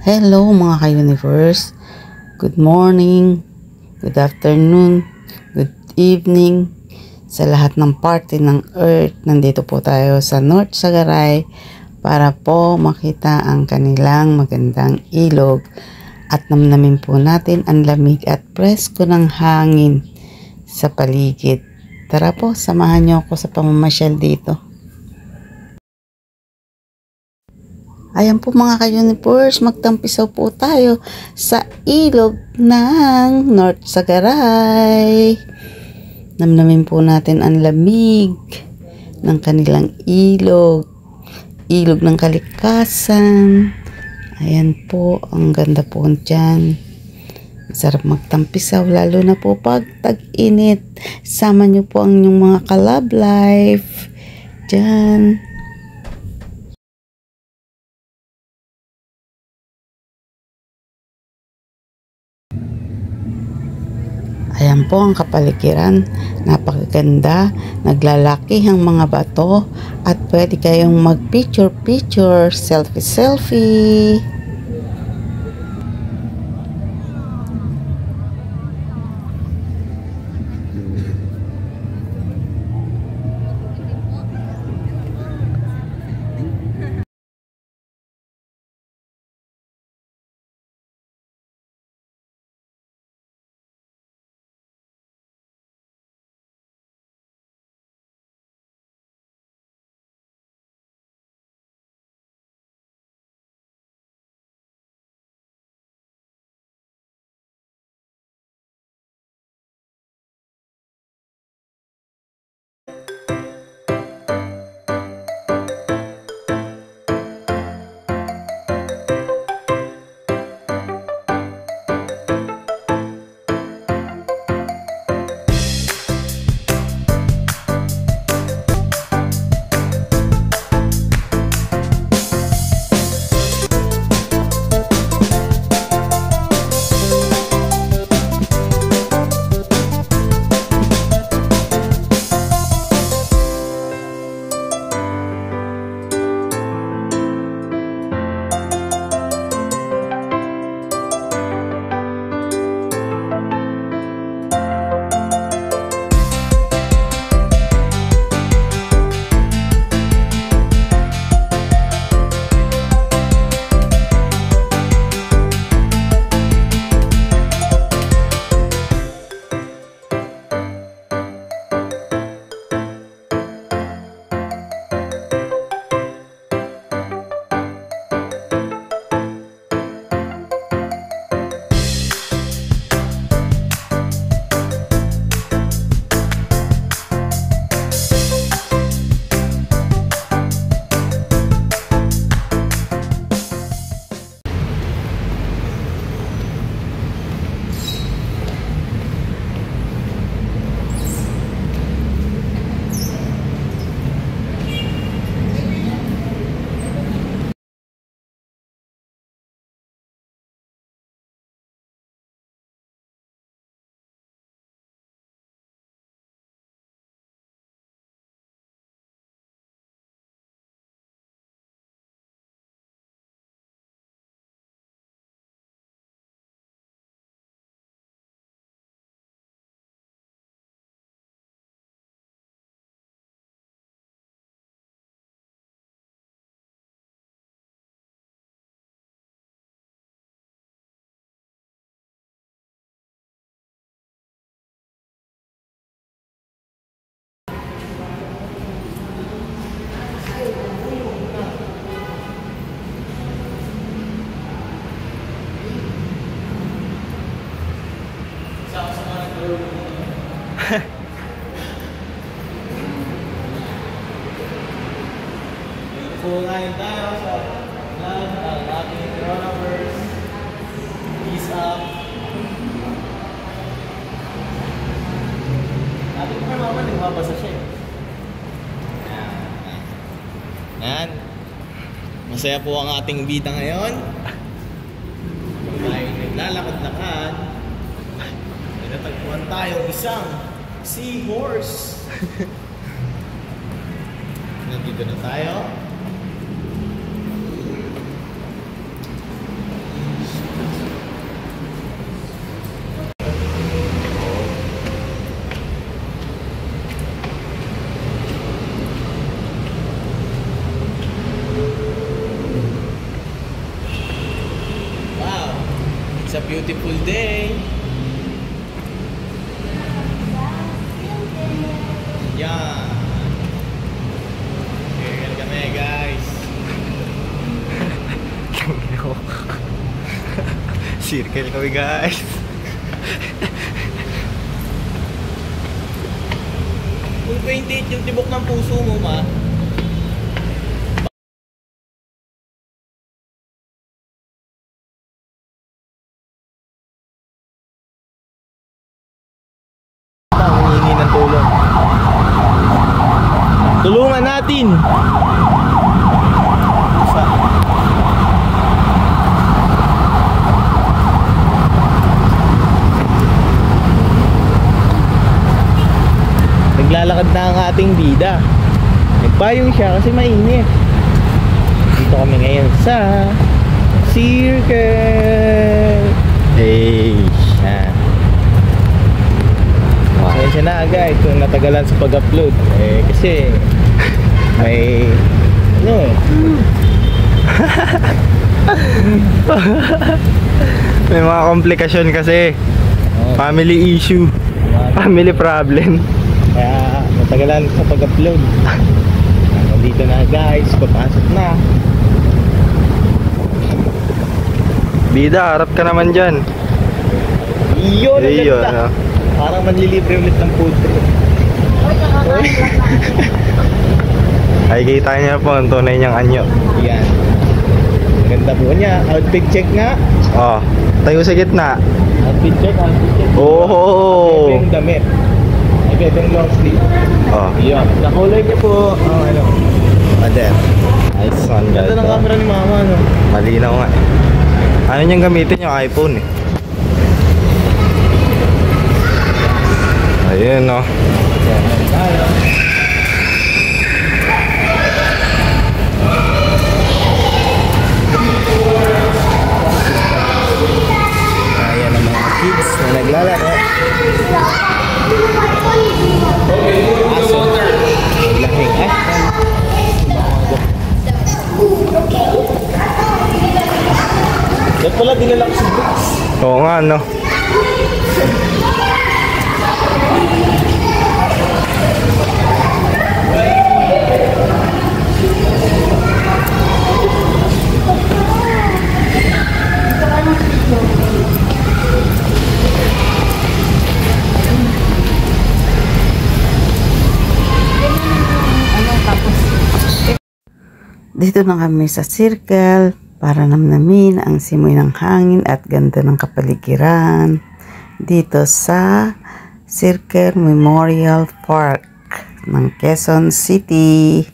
Hello mga ka-universe, good morning, good afternoon, good evening sa lahat ng parte ng earth. Nandito po tayo sa North Sagaray para po makita ang kanilang magandang ilog at namnamin po natin ang lamig at presko ng hangin sa paligid. Tara po, samahan niyo ako sa pamamasyal dito. Ayan po mga ka-universe, magtampisaw po tayo sa ilog ng North Sagaray. Namnamin po natin ang lamig ng kanilang ilog. Ilog ng kalikasan. Ayan po, ang ganda po dyan. Sarap magtampisaw, lalo na po pag tag-init. Sama nyo po ang inyong mga ka-love life dyan. Ayan po ang kapaligiran, napakaganda, naglalaki ang mga bato at pwede kayong mag picture, selfie. So ngayon tayo sa vlog ng ating coronavirus. Peace up. Ating mama nagbabasa siya eh. Yan. Masaya po ang ating bida ngayon. Tayo naglalakad-lakad. May natagpuan tayong isang seahorse. Nandito na tayo. beautiful day. Yan. Circle kami guys. Circle kami guys. Kung 28 yung tibok ng puso mo, ma. Humingi ng tulong. Tulungan natin. Naglalakad na ang ating bida. Nagpayong siya kasi mainit. Dito kami ngayon sa Circle. Hey. Yan. Pasensya na guys kung natagalan sa pag-upload. Kasi may May mga komplikasyon kasi. Family issue. Family problem. Kaya natagalan sa pag-upload. Nandito na guys, papasok na. Bida, harap ka naman dyan. Iyon, ang Iyon, ganda. ah. Parang manlilibre ulit ng food trip. Ay, kita niya po ang tunay niyang anyo. Yan. Ganda po niya. Outfit check nga. Oh, tayo sa gitna. Outfit check, outfit check. Oh. Ito yung damit. Ito yung long sleeve. Oh, Yan. Nakulay niya po ang pader. nice one guys. Ganda ng camera ni mama, no? Malinaw nga eh. Ano niyang gamitin yung iPhone eh. Ayun oh. Yan. Tayo. Ayan ang mga kids na naglalaro. Aso. Lahing asal. Ba't pala dinala ko si Brooks? Oo nga no. Dito na kami sa Circle para namnamin ang simoy ng hangin at ganda ng kapaligiran dito sa Circle Memorial Park ng Quezon City.